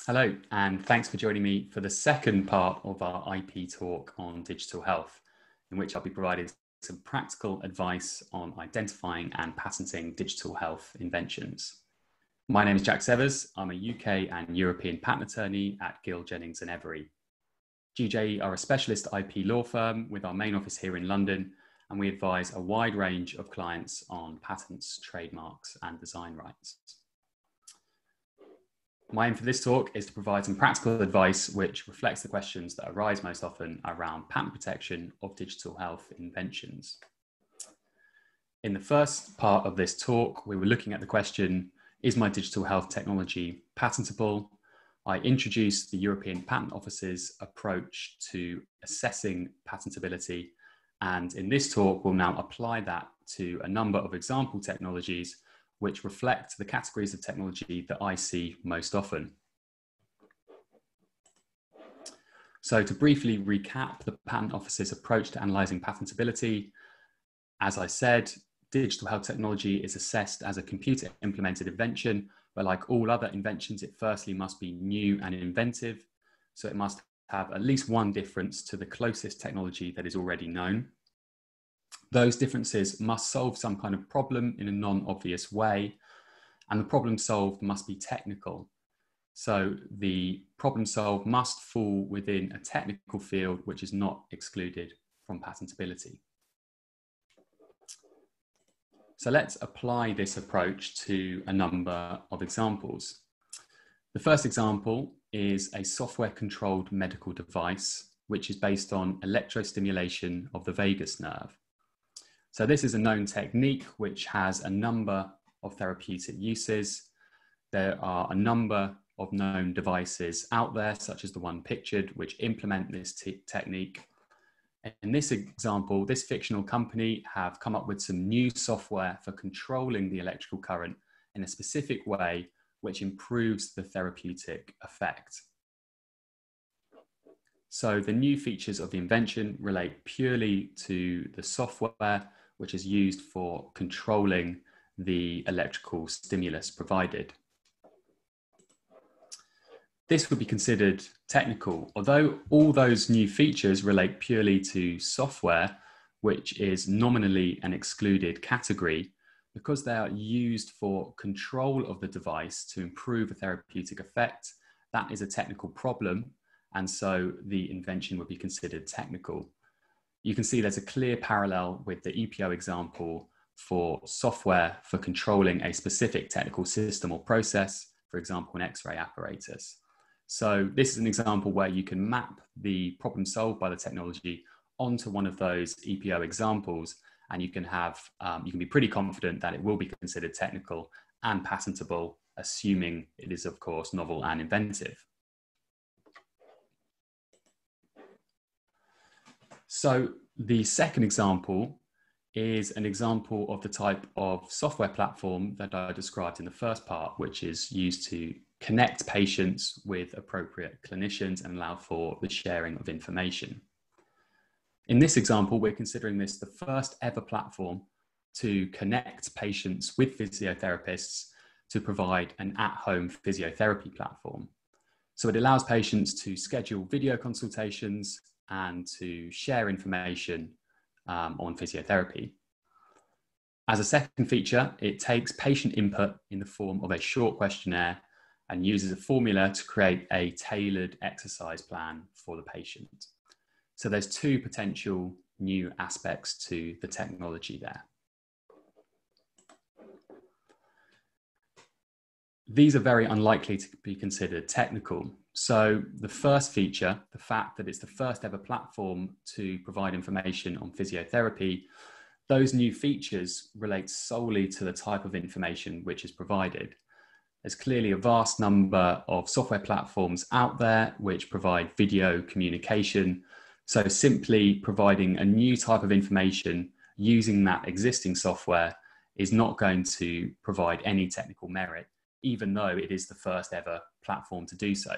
Hello, and thanks for joining me for the second part of our IP talk on digital health, in which I'll be providing some practical advice on identifying and patenting digital health inventions. My name is Jack Severs. I'm a UK and European patent attorney at Gill Jennings Every. GJE are a specialist IP law firm with our main office here in London, and we advise a wide range of clients on patents, trademarks, and design rights. My aim for this talk is to provide some practical advice which reflects the questions that arise most often around patent protection of digital health inventions. In the first part of this talk, we were looking at the question, is my digital health technology patentable? I introduced the European Patent Office's approach to assessing patentability, and in this talk, we'll now apply that to a number of example technologies which reflect the categories of technology that I see most often. So to briefly recap the Patent Office's approach to analysing patentability, as I said, digital health technology is assessed as a computer implemented invention, but like all other inventions, it firstly must be new and inventive. So it must have at least one difference to the closest technology that is already known. Those differences must solve some kind of problem in a non-obvious way, and the problem solved must be technical. So the problem solved must fall within a technical field which is not excluded from patentability. So let's apply this approach to a number of examples. The first example is a software-controlled medical device which is based on electrostimulation of the vagus nerve. So this is a known technique which has a number of therapeutic uses. There are a number of known devices out there, such as the one pictured, which implement this technique. In this example, this fictional company have come up with some new software for controlling the electrical current in a specific way, which improves the therapeutic effect. So the new features of the invention relate purely to the software which is used for controlling the electrical stimulus provided. This would be considered technical, although all those new features relate purely to software, which is nominally an excluded category, because they are used for control of the device to improve a therapeutic effect. That is a technical problem, and so the invention would be considered technical. You can see there's a clear parallel with the EPO example for software for controlling a specific technical system or process, for example, an X-ray apparatus. So this is an example where you can map the problem solved by the technology onto one of those EPO examples, and you can be pretty confident that it will be considered technical and patentable, assuming it is, of course, novel and inventive. So the second example is an example of the type of software platform that I described in the first part, which is used to connect patients with appropriate clinicians and allow for the sharing of information. In this example, we're considering this the first ever platform to connect patients with physiotherapists to provide an at-home physiotherapy platform. So it allows patients to schedule video consultations and to share information on physiotherapy. As a second feature, it takes patient input in the form of a short questionnaire and uses a formula to create a tailored exercise plan for the patient. So there's two potential new aspects to the technology there. These are very unlikely to be considered technical. So the first feature, the fact that it's the first ever platform to provide information on physiotherapy, those new features relate solely to the type of information which is provided. There's clearly a vast number of software platforms out there which provide video communication. So simply providing a new type of information using that existing software is not going to provide any technical merit, even though it is the first ever platform to do so.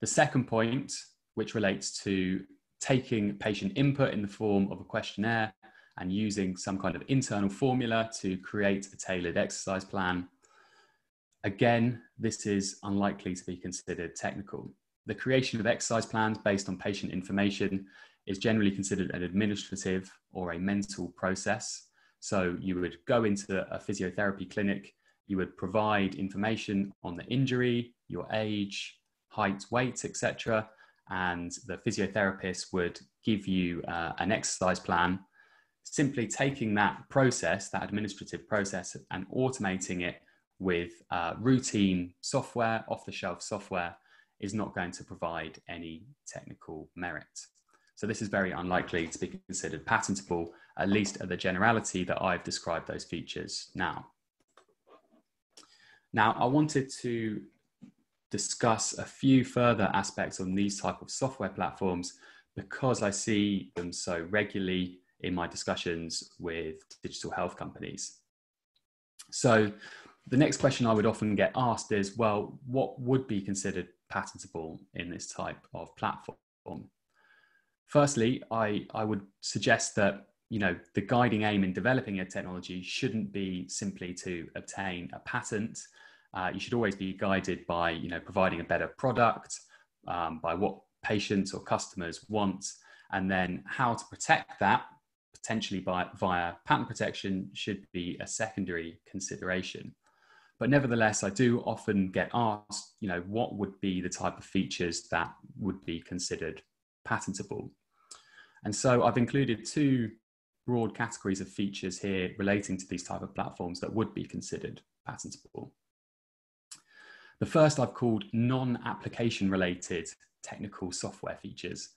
The second point, which relates to taking patient input in the form of a questionnaire and using some kind of internal formula to create a tailored exercise plan, Again, this is unlikely to be considered technical. The creation of exercise plans based on patient information is generally considered an administrative or a mental process. So you would go into a physiotherapy clinic, you would provide information on the injury, your age, height, weight, etc. And the physiotherapist would give you an exercise plan. Simply taking that process, that administrative process, and automating it with routine software, off-the-shelf software, is not going to provide any technical merit. So this is very unlikely to be considered patentable, at least at the generality that I've described those features now. Now, I wanted to discuss a few further aspects on these type of software platforms because I see them so regularly in my discussions with digital health companies. So the next question I would often get asked is, well, what would be considered patentable in this type of platform? Firstly, I would suggest that the guiding aim in developing a technology shouldn't be simply to obtain a patent. You should always be guided by providing a better product, by what patients or customers want, and then how to protect that, potentially via patent protection, should be a secondary consideration. But nevertheless, I do often get asked, what would be the type of features that would be considered patentable? And so I've included two broad categories of features here relating to these type of platforms that would be considered patentable. The first I've called non-application related technical software features.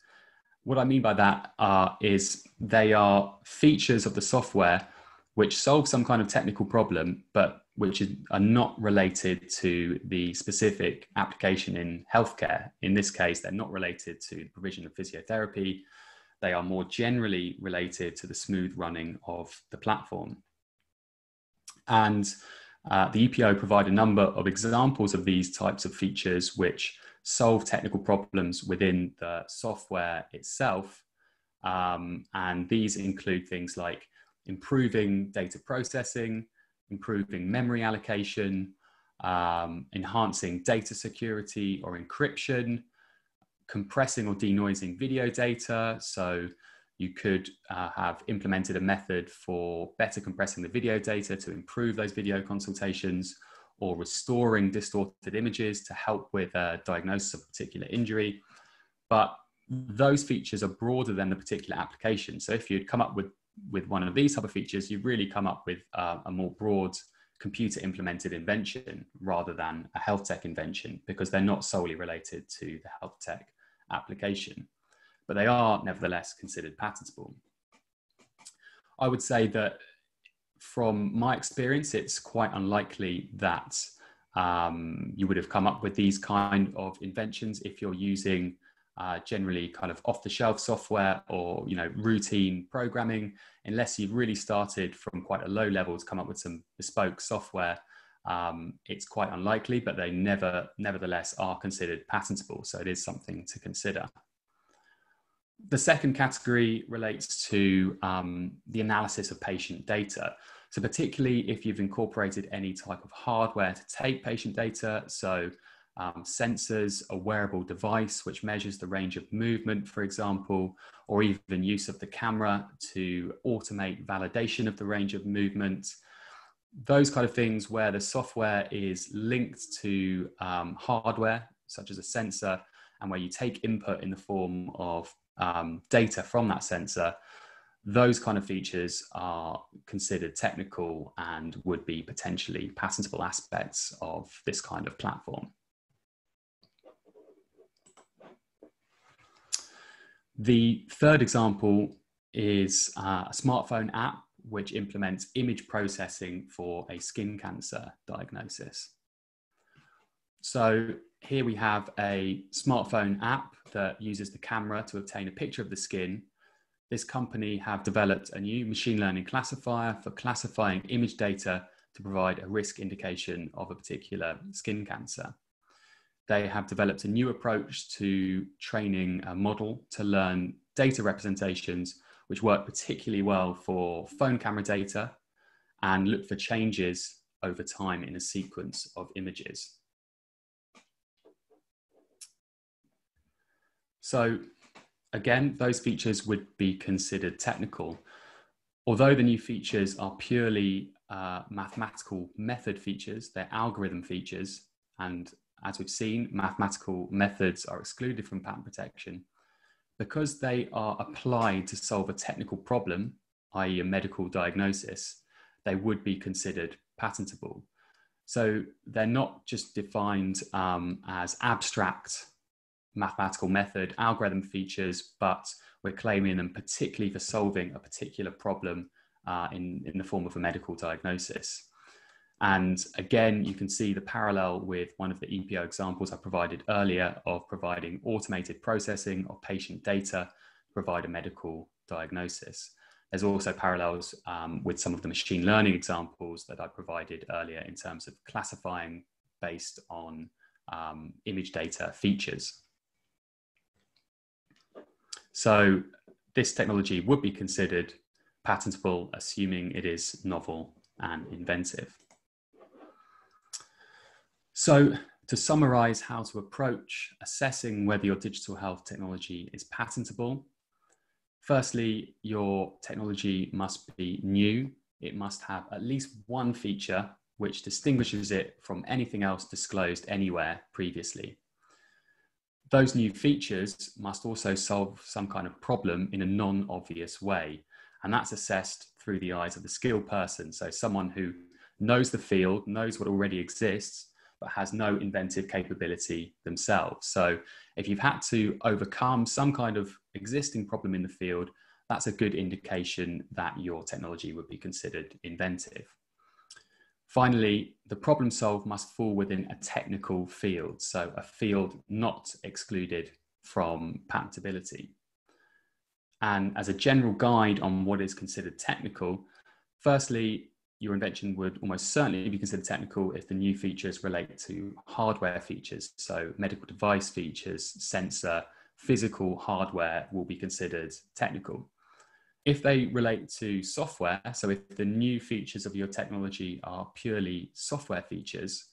What I mean by that is they are features of the software which solve some kind of technical problem, but which are not related to the specific application in healthcare. In this case, they're not related to the provision of physiotherapy. They are more generally related to the smooth running of the platform. And the EPO provide a number of examples of these types of features which solve technical problems within the software itself. And these include things like improving data processing, improving memory allocation, enhancing data security or encryption, compressing or denoising video data. So you could have implemented a method for better compressing the video data to improve those video consultations, or restoring distorted images to help with a diagnosis of a particular injury. But those features are broader than the particular application. So if you'd come up with one of these type of features, you've really come up with a more broad computer implemented invention rather than a health tech invention, because they're not solely related to the health tech application, but they are nevertheless considered patentable. I would say that from my experience, it's quite unlikely that you would have come up with these kind of inventions if you're using generally kind of off-the-shelf software or routine programming, unless you've really started from quite a low level to come up with some bespoke software. It's quite unlikely, but they nevertheless are considered patentable. So it is something to consider. The second category relates to the analysis of patient data. So particularly if you've incorporated any type of hardware to take patient data, so sensors, a wearable device which measures the range of movement, for example, or even use of the camera to automate validation of the range of movement. Those kind of things where the software is linked to hardware, such as a sensor, and where you take input in the form of data from that sensor, those kind of features are considered technical and would be potentially patentable aspects of this kind of platform. The third example is a smartphone app which implements image processing for a skin cancer diagnosis. So here we have a smartphone app that uses the camera to obtain a picture of the skin. This company have developed a new machine learning classifier for classifying image data to provide a risk indication of a particular skin cancer. They have developed a new approach to training a model to learn data representations which work particularly well for phone camera data and look for changes over time in a sequence of images. So again, those features would be considered technical. Although the new features are purely mathematical method features, they're algorithm features, and as we've seen, mathematical methods are excluded from patent protection. Because they are applied to solve a technical problem, i.e. a medical diagnosis, they would be considered patentable. So they're not just defined as abstract mathematical method algorithm features, but we're claiming them particularly for solving a particular problem in the form of a medical diagnosis. And again, you can see the parallel with one of the EPO examples I provided earlier of providing automated processing of patient data to provide a medical diagnosis. There's also parallels with some of the machine learning examples that I provided earlier in terms of classifying based on image data features. So this technology would be considered patentable, assuming it is novel and inventive. So to summarize how to approach assessing whether your digital health technology is patentable, firstly, your technology must be new. It must have at least one feature which distinguishes it from anything else disclosed anywhere previously. Those new features must also solve some kind of problem in a non-obvious way, and that's assessed through the eyes of the skilled person, so someone who knows the field, knows what already exists, but has no inventive capability themselves. So if you've had to overcome some kind of existing problem in the field, that's a good indication that your technology would be considered inventive. Finally, the problem solved must fall within a technical field, so a field not excluded from patentability. And as a general guide on what is considered technical, firstly, your invention would almost certainly be considered technical if the new features relate to hardware features. So medical device features, sensor, physical hardware will be considered technical. If they relate to software, so if the new features of your technology are purely software features,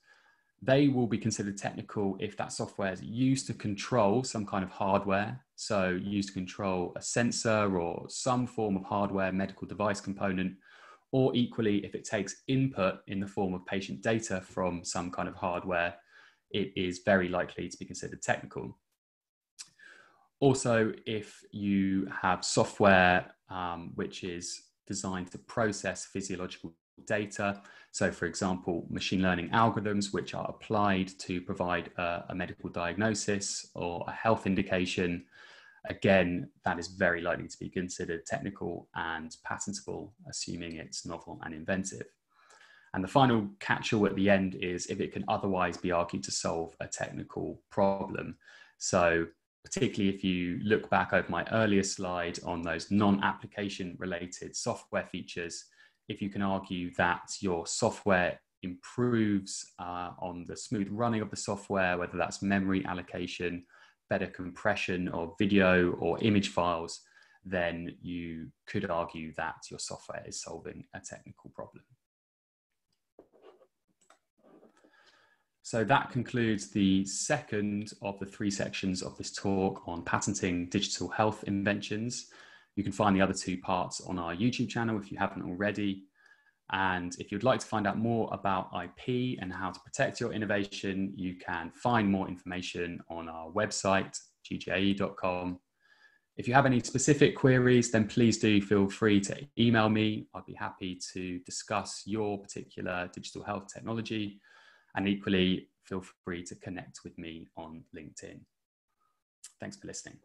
they will be considered technical if that software is used to control some kind of hardware, so used to control a sensor or some form of hardware, medical device component, or equally, if it takes input in the form of patient data from some kind of hardware, it is very likely to be considered technical. Also, if you have software which is designed to process physiological data, so for example, machine learning algorithms which are applied to provide a medical diagnosis or a health indication, again, that is very likely to be considered technical and patentable, assuming it's novel and inventive. And the final catch-all at the end is if it can otherwise be argued to solve a technical problem. So particularly if you look back over my earlier slide on those non-application related software features, if you can argue that your software improves on the smooth running of the software, whether that's memory allocation, better compression of video or image files, then you could argue that your software is solving a technical problem. So that concludes the second of the 3 sections of this talk on patenting digital health inventions. You can find the other 2 parts on our YouTube channel if you haven't already. And if you'd like to find out more about IP and how to protect your innovation, you can find more information on our website, gjae.com. If you have any specific queries, then please do feel free to email me. I'd be happy to discuss your particular digital health technology. And equally, feel free to connect with me on LinkedIn. Thanks for listening.